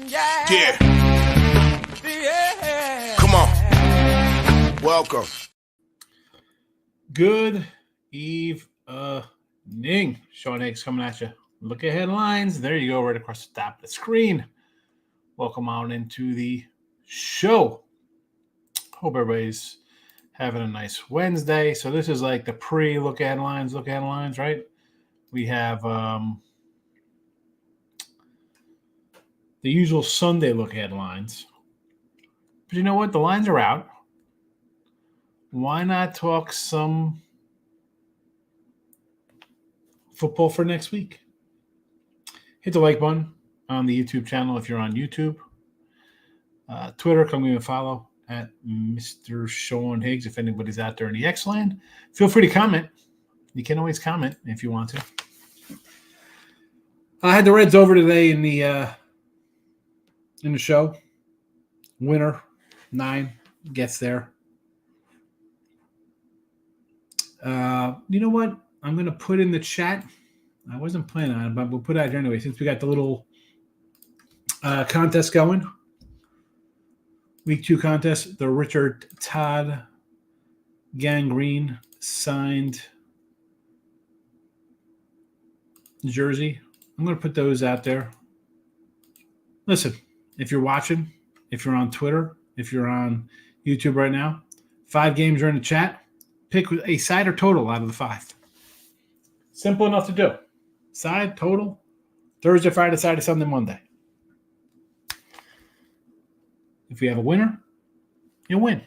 Yeah. Come on. Welcome. Good evening. Sean Higgs coming at you. Look at headlines. There you go, right across the top of the screen. Welcome on into the show. Hope everybody's having a nice Wednesday. So this is like the pre-look at headlines, right? We have the usual Sunday look headlines. But you know what? The lines are out. Why not talk some football for next week? Hit the like button on the YouTube channel if you're on YouTube. Twitter, come give me a follow at Mr. Sean Higgs if anybody's out there in the X-Land. Feel free to comment. You can always comment if you want to. I had the Reds over today in the show. Winner 9 gets there. You know what? I'm going to put in the chat. I wasn't planning on it, but we'll put it out here anyway since we got the little contest going. Week 2 contest. The Richard Todd Gangrene signed jersey. I'm going to put those out there. Listen, if you're watching, if you're on Twitter, if you're on YouTube right now, 5 games are in the chat. Pick a side or total out of the 5. Simple enough to do. Side, total, Thursday, Friday, Saturday, Sunday, Monday. If we have a winner, you'll win.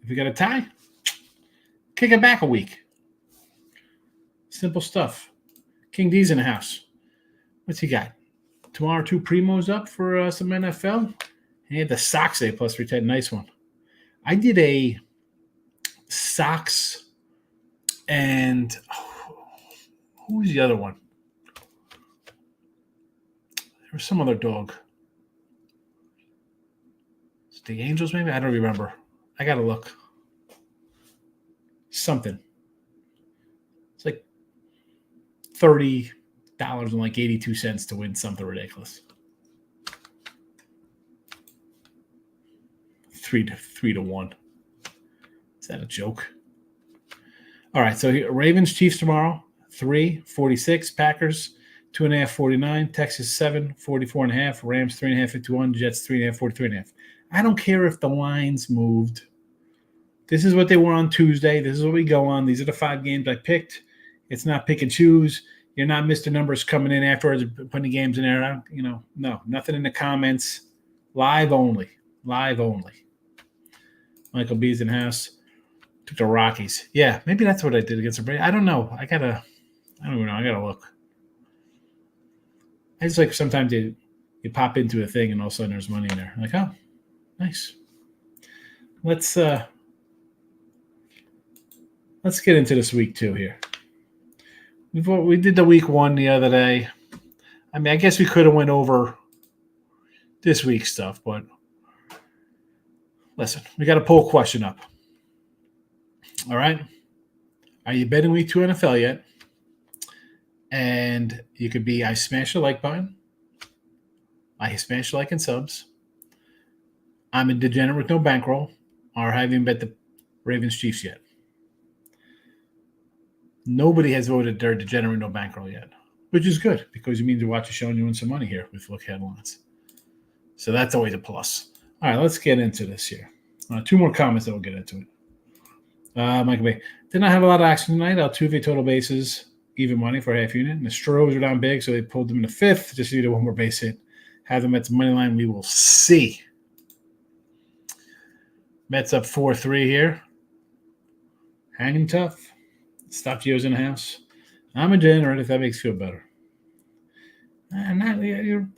If you got a tie, kick it back a week. Simple stuff. King D's in the house. What's he got? Tomorrow, 2 primos up for some NFL. He had the Sox A plus 310. Nice one. I did a Sox and who's the other one? There was some other dog. Is it the Angels maybe? I don't remember. I got to look. Something. It's like $30 and like 82 cents to win something ridiculous. 3 to 1. Is that a joke? All right, so Ravens, Chiefs tomorrow, 3:46. Packers, 2.5, 49. Texas, 7, 44.5. Rams, 3.5, 51. Jets, 3.5, 43.5. I don't care if the lines moved. This is what they were on Tuesday. This is what we go on. These are the 5 games I picked. It's not pick and choose. You're not Mr. Numbers coming in afterwards putting the games in there. No, nothing in the comments. Live only. Michael B's in house. Took the Rockies. Yeah, maybe that's what I did against the Braves. I don't know. I don't even know. I gotta look. It's like sometimes you pop into a thing and all of a sudden there's money in there. Like, oh, nice. Let's get into this week 2 here. We did the week 1 the other day. I mean, I guess we could have went over this week's stuff, but listen, we got a poll question up. All right. Are you betting week 2 NFL yet? And you could be, I smash the like button. I smash the like and subs. I'm a degenerate with no bankroll. Or haven't even bet the Ravens Chiefs yet. Nobody has voted their degenerate no bankroll yet, which is good because it means you're watching showing you win some money here with look headlines. So that's always a plus. All right, let's get into this here. 2 more comments, then we'll get into it. Michael Bay. Did not have a lot of action tonight. Altuve total bases, even money for a half unit. And the Stros are down big, so they pulled them in the 5th. Just needed 1 more base hit. Have them at the money line. We will see. Mets up 4-3 here. Hanging tough. Stop Gio's in the house. I'm a degenerate if that makes you feel better. You're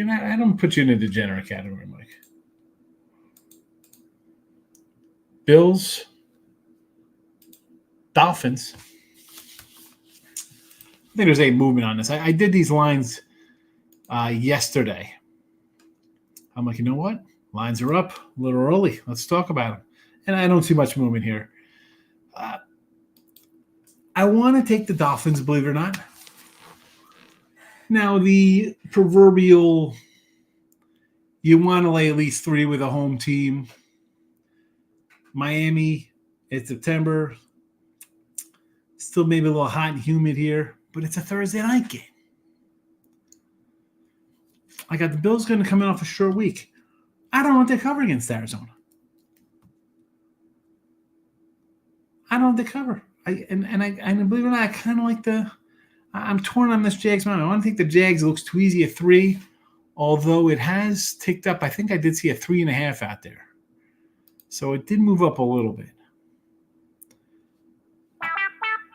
not. I don't put you in the degenerate category, Mike. Bills. Dolphins. I think there's a movement on this. I did these lines yesterday. I'm like, you know what? Lines are up a little early. Let's talk about them. And I don't see much movement here. I want to take the Dolphins, believe it or not. Now, the proverbial You want to lay at least 3 with a home team. Miami, it's September. Still maybe a little hot and humid here, but it's a Thursday night game. I got the Bills going to come in off a short week. I don't know what they cover against Arizona. I don't know what they cover. I believe it or not, I kind of like I'm torn on this Jags mind. I want to think the Jags looks too easy at 3, although it has ticked up. I think I did see a 3.5 out there. So it did move up a little bit.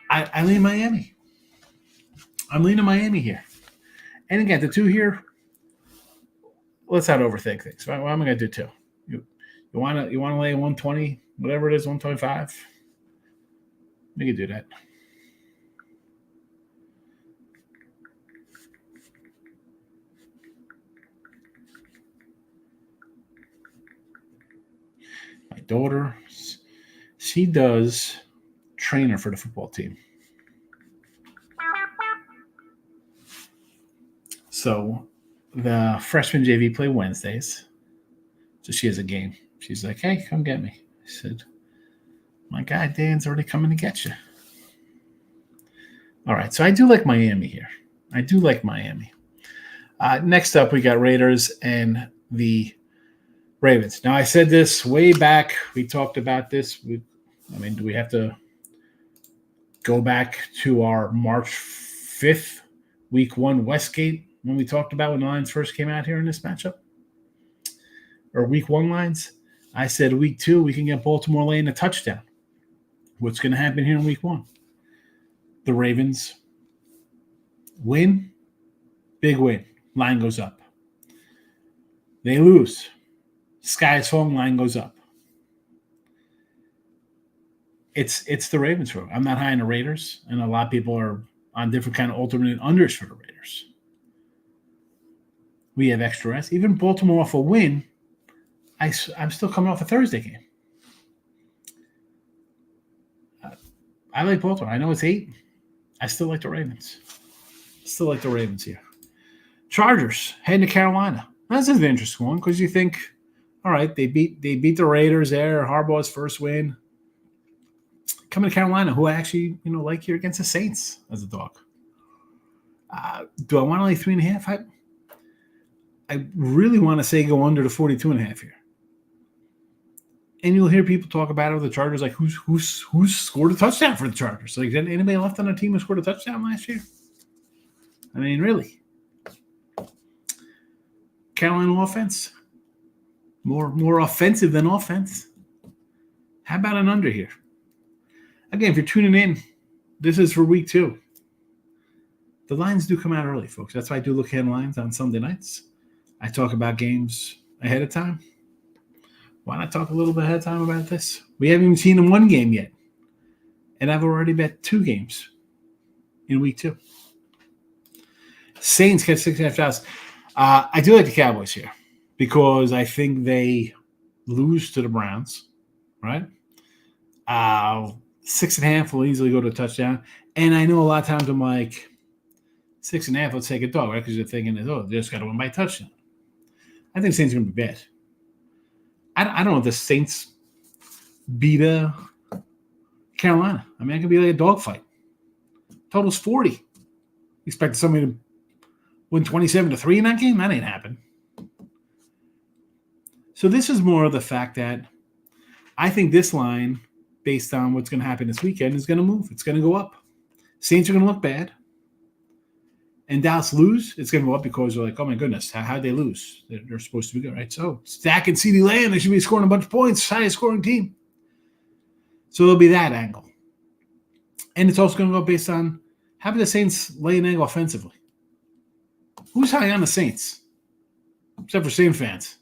I lean Miami. I'm leaning Miami here. And again, the 2 here, let's not overthink things. Why am I going to do 2? You want to lay 120, whatever it is, 125? We can do that. My daughter, she does trainer for the football team. So the freshman JV play Wednesdays. So she has a game. She's like, hey, come get me. I said, my guy Dan's already coming to get you. All right, so I do like Miami here. I do like Miami. Next up, we got Raiders and the Ravens. Now, I said this way back. We talked about this. Do we have to go back to our March 5th, week 1 Westgate when we talked about when the lines first came out here in this matchup? Or week 1 lines? I said week 2, we can get Baltimore laying a touchdown. What's going to happen here in week 1? The Ravens win, big win. Line goes up. They lose. Sky is falling, line goes up. It's the Ravens for me. I'm not high on the Raiders, and a lot of people are on different kind of alternate unders for the Raiders. We have extra rest. Even Baltimore off a win, I'm still coming off a Thursday game. I like Baltimore. I know it's 8. I still like the Ravens. Still like the Ravens here. Chargers heading to Carolina. This is an interesting one because you think, all right, they beat the Raiders there. Harbaugh's first win. Coming to Carolina, who I actually like here against the Saints as a dog. Do I want to lay 3.5? I really want to say go under the 42.5 here. And you'll hear people talk about it with the Chargers, like who's scored a touchdown for the Chargers? Like, did anybody left on the team who scored a touchdown last year? I mean, really. Carolina offense. More offensive than offense. How about an under here? Again, if you're tuning in, this is for week 2. The lines do come out early, folks. That's why I do look at lines on Sunday nights. I talk about games ahead of time. Why not talk a little bit ahead of time about this? We haven't even seen 1 game yet. And I've already bet 2 games in week 2. Saints get 6.5. I do like the Cowboys here because I think they lose to the Browns, right? 6.5 will easily go to a touchdown. And I know a lot of times I'm like, 6.5, let's take a dog, right? Because you're thinking, they just got to win by a touchdown. I think the Saints are going to be bad. I don't know if the Saints beat Carolina. I mean, it could be like a dogfight. Total's 40. Expected somebody to win 27-3 in that game? That ain't happened. So this is more of the fact that I think this line, based on what's going to happen this weekend, is going to move. It's going to go up. Saints are going to look bad. And Dallas lose, it's going to go up because they're like, oh, my goodness, how'd they lose? They're supposed to be good, right? So Stack and CeeDee Lamb, they should be scoring a bunch of points, highest scoring team. So there'll be that angle. And it's also going to go based on how about the Saints lay an angle offensively? Who's high on the Saints? Except for Saints fans.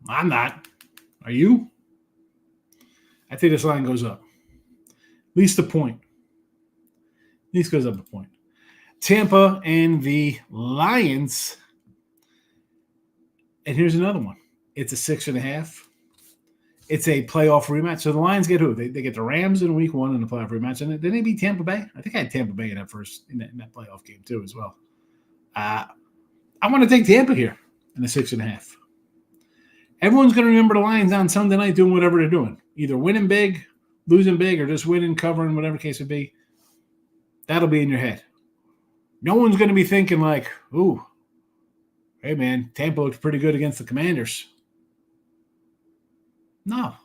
I'm not. Are you? I think this line goes up. At least a point. At least goes up a point. Tampa and the Lions. And here's another one. It's a 6.5. It's a playoff rematch. So the Lions get who? They get the Rams in week 1 in the playoff rematch. And then they beat Tampa Bay. I think I had Tampa Bay in that playoff game too as well. I want to take Tampa here in the 6.5. Everyone's going to remember the Lions on Sunday night doing whatever they're doing. Either winning big, losing big, or just winning, covering, whatever the case would be. That'll be in your head. No one's going to be thinking like, ooh, hey, man, Tampa looked pretty good against the Commanders. No.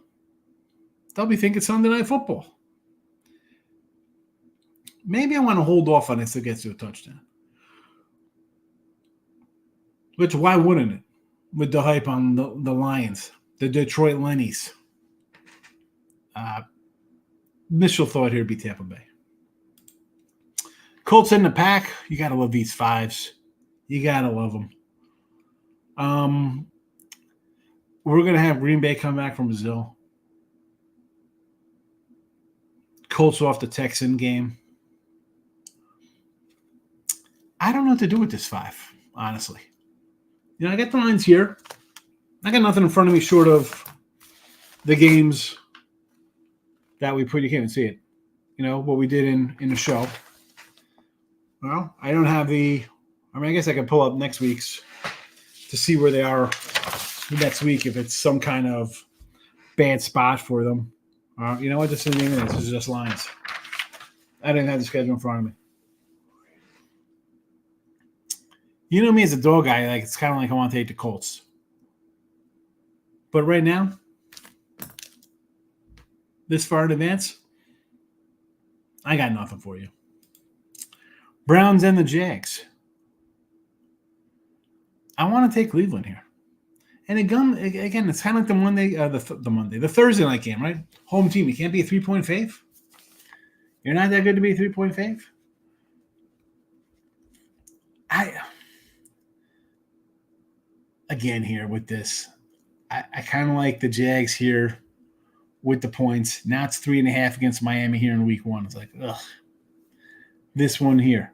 They'll be thinking Sunday Night Football. Maybe I want to hold off on this to get to a touchdown. Which, why wouldn't it? With the hype on the Lions, the Detroit Lennies. Initial thought here would be Tampa Bay. Colts in the pack. You got to love these fives. You got to love them. We're going to have Green Bay come back from Brazil. Colts off the Texan game. I don't know what to do with this 5, honestly. I got the lines here. I got nothing in front of me short of the games that we put. You can't even see it. What we did in the show. Well, I don't have I guess I can pull up next week's to see where they are next week if it's some kind of bad spot for them. You know what? This isn't even this. This is just lines. I didn't have the schedule in front of me. You know me as a dog guy, it's kind of like I want to take the Colts. But right now, this far in advance, I got nothing for you. Browns and the Jags. I want to take Cleveland here. And again, it's kind of like the Thursday night game, right? Home team. You can't be a 3-point fave. You're not that good to be a 3-point fave. Again, here with this, I kind of like the Jags here with the points. Now it's 3.5 against Miami here in week 1. It's like, ugh. This one here.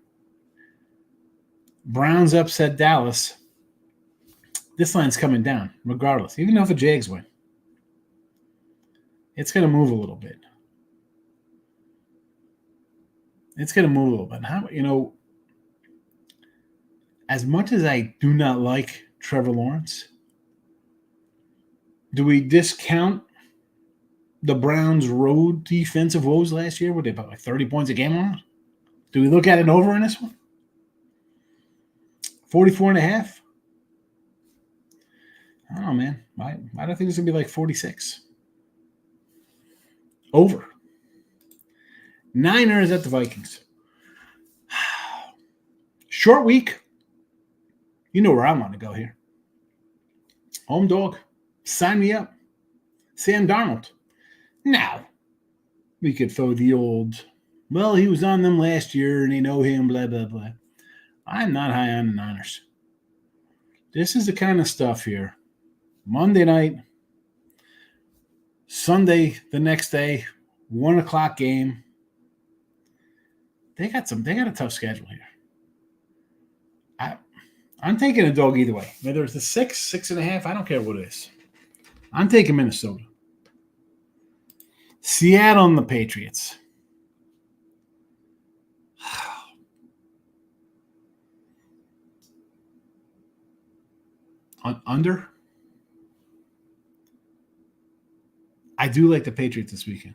Browns upset Dallas. This line's coming down, regardless. Even if the Jags win. It's going to move a little bit. How, as much as I do not like Trevor Lawrence, do we discount the Browns' road defensive woes last year? Were they about 30 points a game on? Do we look at it over in this one? 44.5? I don't know, man. I don't think it's going to be 46. Over. Niners at the Vikings. Short week. You know where I want to go here. Home dog. Sign me up. Sam Darnold. Now, we could throw the old, well, he was on them last year and they know him, blah, blah, blah. I'm not high on the Niners. This is the kind of stuff here. Monday night, Sunday the next day, 1 o'clock game. They got a tough schedule here. I'm taking a dog either way. Whether it's the 6.5, I don't care what it is. I'm taking Minnesota. Seattle and the Patriots. Under? I do like the Patriots this weekend.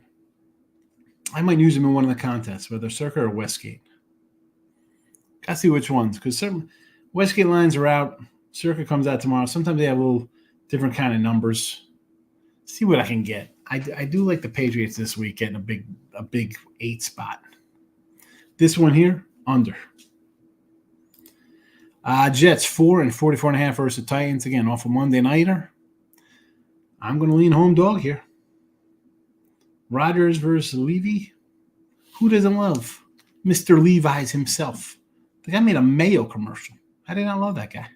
I might use them in one of the contests, whether Circa or Westgate. Got to see which ones, because some Westgate lines are out. Circa comes out tomorrow. Sometimes they have a little different kind of numbers. See what I can get. I do like the Patriots this week getting a big 8 spot. This one here, under. Jets 4 and 44.5 versus the Titans. Again, off a Monday nighter. I'm going to lean home dog here. Rodgers versus Levy. Who doesn't love Mr. Levi's himself? The guy made a Mayo commercial. I did not love that guy.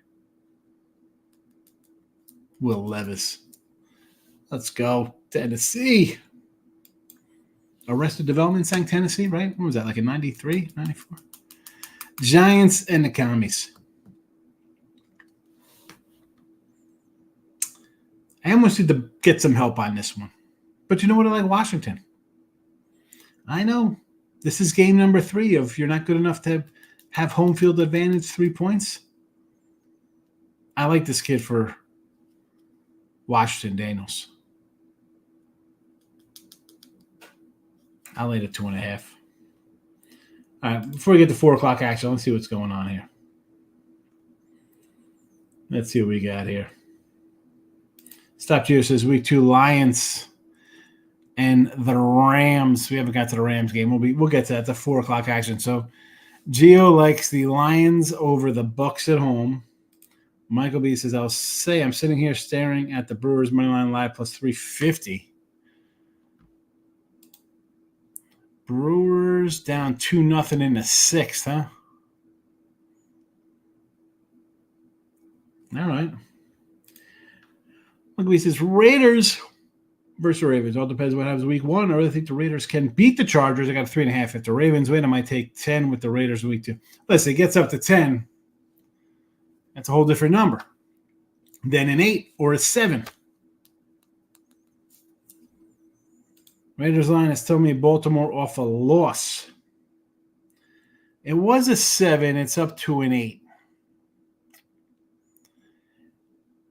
Will Levis. Let's go. Tennessee. Arrested Development sang Tennessee, right? What was that, like a 93, 94? Giants and the Commies. I almost need to get some help on this one. But you know what I like? Washington. I know. This is game number 3 of you're not good enough to have home field advantage 3 points. I like this kid for Washington, Daniels. I laid it 2.5. All right, before we get to 4 o'clock action, let's see what's going on here. Let's see what we got here. Stop Gio says week 2 Lions and the Rams. We haven't got to the Rams game. We'll get to that. It's a 4 o'clock action. So Gio likes the Lions over the Bucs at home. Michael B says, I'll say I'm sitting here staring at the Brewers moneyline live plus 350. Brewers down 2-0 in the 6th, huh? All right. Michael B says Raiders versus Ravens. All depends on what happens week 1. I really think the Raiders can beat the Chargers. I got 3.5. If the Ravens win, I might take 10 with the Raiders week 2. Listen, it gets up to 10. That's a whole different number than an 8 or a 7. Raiders line has told me Baltimore off a loss. It was a 7. It's up to an 8.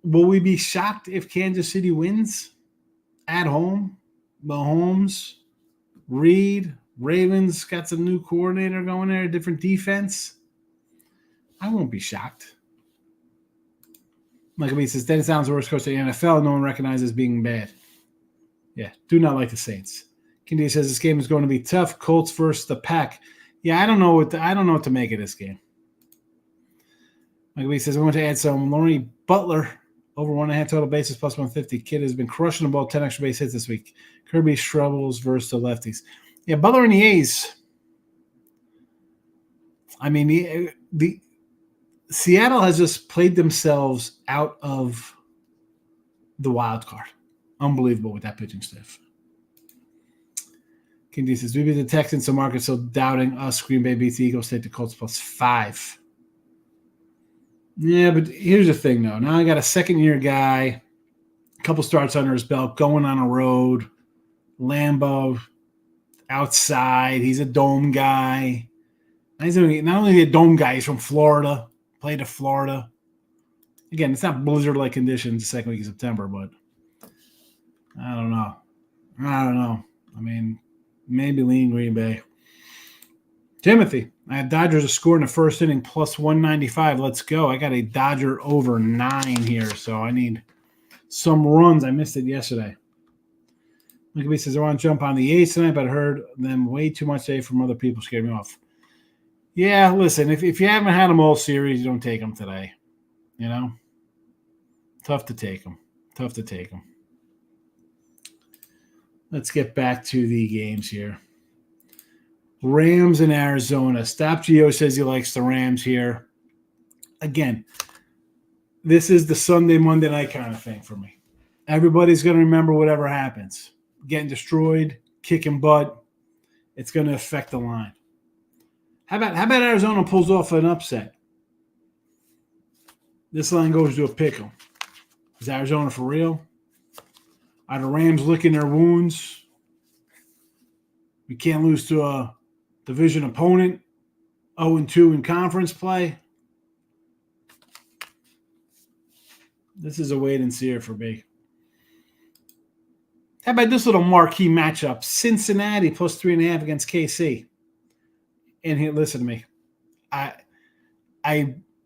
Will we be shocked if Kansas City wins at home? Mahomes, Reed, Ravens got some new coordinator going there, a different defense. I won't be shocked. Michael B says, Dennis Allen's the worst coach in the NFL. No one recognizes being bad. Yeah, do not like the Saints. Kindy says this game is going to be tough. Colts versus the Pack. Yeah, I don't know what to make of this game. Michael B says, I want to add some Laurie Butler over 1.5 total bases plus 150. Kid has been crushing the ball, 10 extra base hits this week. Kirby struggles versus the lefties. Yeah, Butler and the A's. I mean, the Seattle has just played themselves out of the wild card. Unbelievable with that pitching staff. King D says, we beat the Texans, so market's still doubting us. Green Bay beats the Eagles, take the Colts plus 5. Yeah, but here's the thing, though. Now I got a second-year guy, a couple starts under his belt, going on a road, Lambeau, outside. He's a dome guy. Not only a dome guy, he's from Florida, played to Florida. Again, it's not blizzard-like conditions the second week of September, but I don't know. I mean, maybe lean Green Bay. Timothy, I had Dodgers to score in the first inning plus 195. Let's go. I got a Dodger over 9 here, so I need some runs. I missed it yesterday. Michael B says, I want to jump on the A's tonight, but I heard them way too much today from other people. Scared me off. Yeah, listen, if you haven't had them all series, you don't take them today. You know? Tough to take them. Let's get back to the games here. Rams in Arizona. Stop Gio says he likes the Rams here. Again, this is the Sunday, Monday night kind of thing for me. Everybody's going to remember whatever happens. Getting destroyed, kicking butt. It's going to affect the line. How about Arizona pulls off an upset? This line goes to a pick'em. Is Arizona for real? Are the Rams licking their wounds? We can't lose to a division opponent. 0-2 in conference play. This is a wait and see for me. How about this little marquee matchup? Cincinnati plus 3.5 against KC. And here, listen to me. I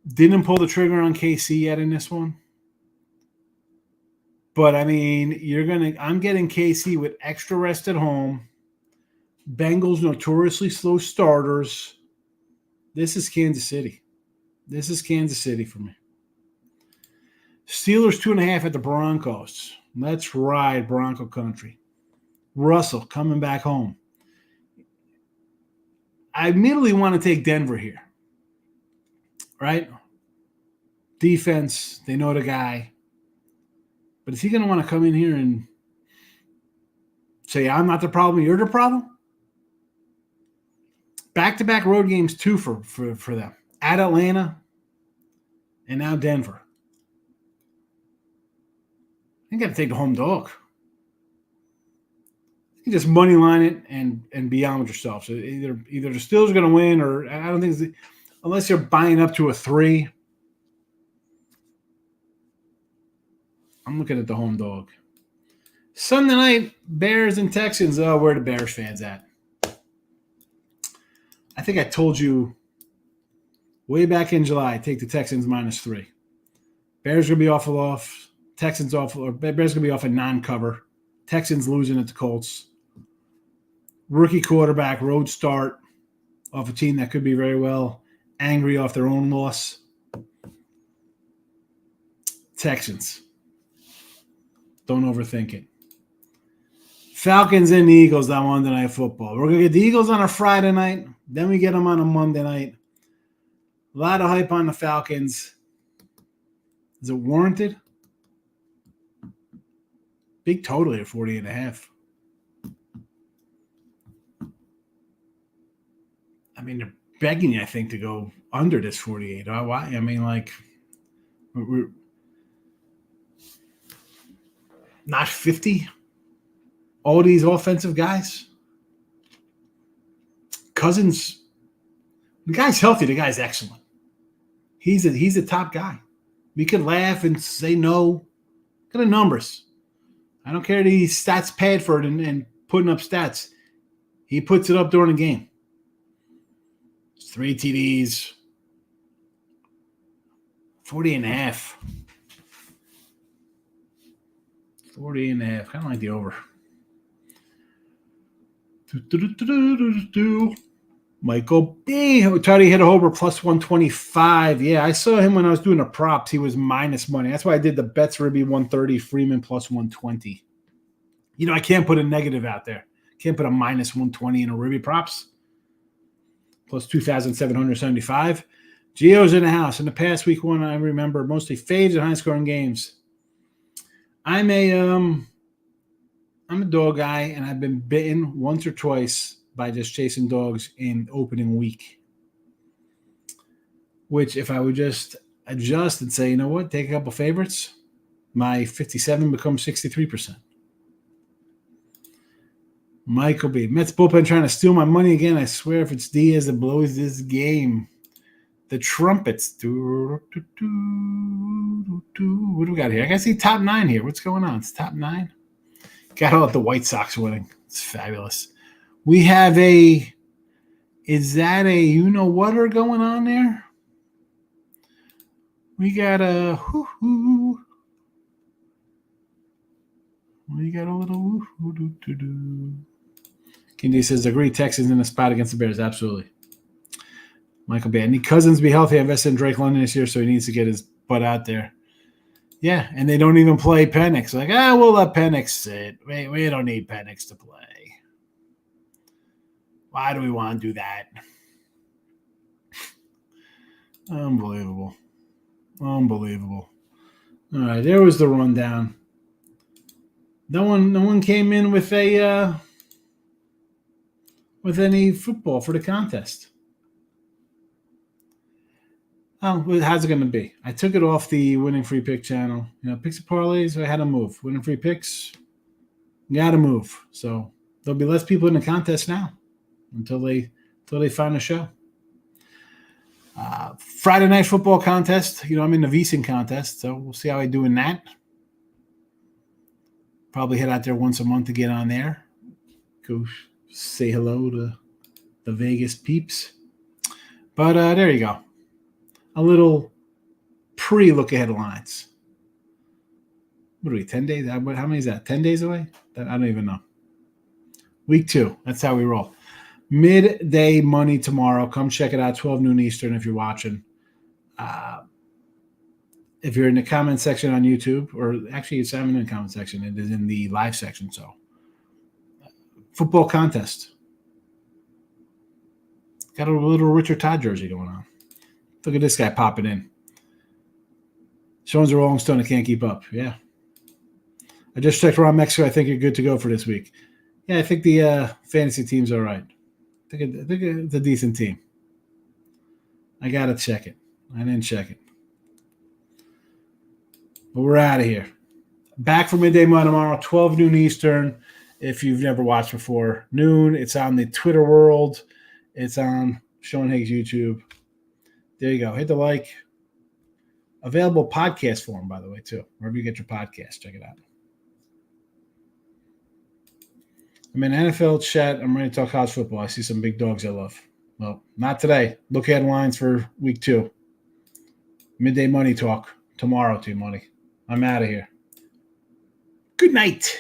didn't pull the trigger on KC yet in this one. But, I mean, I'm getting KC with extra rest at home. Bengals notoriously slow starters. This is Kansas City. This is Kansas City for me. Steelers 2.5 at the Broncos. Let's ride Bronco country. Russell coming back home. I immediately want to take Denver here. Right? Defense, they know the guy. But is he going to want to come in here and say, I'm not the problem, you're the problem? Back-to-back road games, too, for them. At Atlanta and now Denver. You got to take the home dog. You just money line it and be on with yourself. So either the Steelers are going to win, or I don't think unless you're buying up to a 3. I'm looking at the home dog. Sunday night, Bears and Texans. Oh, where are the Bears fans at? I think I told you way back in July, take the Texans -3. Bears going to be off. Texans off. Or Bears going to be off a non-cover. Texans losing at the Colts. Rookie quarterback, road start off a team that could be very well angry off their own loss. Texans. Don't overthink it. Falcons and the Eagles on Monday Night Football. We're going to get the Eagles on a Friday night. Then we get them on a Monday night. A lot of hype on the Falcons. Is it warranted? Big total at 40.5. I mean, they're begging you, I think, to go under this 48. Why? I mean, like, we're not 50. All these offensive guys. Cousins, the guy's healthy. The guy's excellent. He's a top guy. We could laugh and say no. Look at the numbers. I don't care that he's stats pad for it and putting up stats. He puts it up during the game. 3 TDs. 40.5. 40.5. Kind of like the over. Michael B. Tried to hit a over plus 125. Yeah, I saw him when I was doing the props. He was minus money. That's why I did the bets Ribby 130, Freeman plus 120. You know, I can't put a negative out there. Can't put a minus 120 in a Ribby props. Plus 2,775. Gio's in the house. In the past week one, I remember mostly faves and high-scoring games. I'm a dog guy, and I've been bitten once or twice by just chasing dogs in opening week. Which, if I would just adjust and say, you know what, take a couple favorites, my 57 becomes 63%. Michael B. Mets bullpen trying to steal my money again. I swear if it's Diaz that blows this game. The trumpets. What do we got here? I got to see top 9 here. What's going on? It's top 9. Got to let the White Sox winning. It's fabulous. We have is that a you-know-whatter going on there? We got a we got a little woo-hoo-doo-doo-doo. Kindy says, agree, Texans in the spot against the Bears. Absolutely. Michael B. I need Cousins to be healthy. I invested in Drake London this year, so he needs to get his butt out there. Yeah, and they don't even play Penix. Like, we'll let Penix sit. We don't need Penix to play. Why do we want to do that? Unbelievable. All right, there was the rundown. No one came in with any football for the contest. Oh, how's it going to be? I took it off the Winning Free Pick channel. You know, picks and parlays, I had to move. Winning Free Picks, got to move. So there'll be less people in the contest now until they find a show. Friday night football contest. You know, I'm in the VSiN contest, so we'll see how I do in that. Probably head out there once a month to get on there. Go say hello to the Vegas peeps. But there you go. A little pre-look ahead lines. What are we, 10 days? How many is that? 10 days away? I don't even know. Week 2. That's how we roll. Midday money tomorrow. Come check it out, 12 noon Eastern if you're watching. If you're in the comment section on YouTube, or actually it's not in the comment section. It is in the live section. So, football contest. Got a little Richard Todd jersey going on. Look at this guy popping in. Showing the Rolling Stone, I can't keep up. Yeah. I just checked around Mexico. I think you're good to go for this week. Yeah, I think the fantasy team's all right. I think it's a decent team. I got to check it. I didn't check it. But we're out of here. Back for Midday Money tomorrow, 12 noon Eastern. If you've never watched before, noon. It's on the Twitter world. It's on Sean Higgs YouTube. There you go. Hit the like. Available podcast form, by the way, too. Wherever you get your podcast, check it out. I'm in NFL chat. I'm ready to talk college football. I see some big dogs I love. Well, not today. Look headlines for week 2. Midday money talk tomorrow, T Money. I'm out of here. Good night.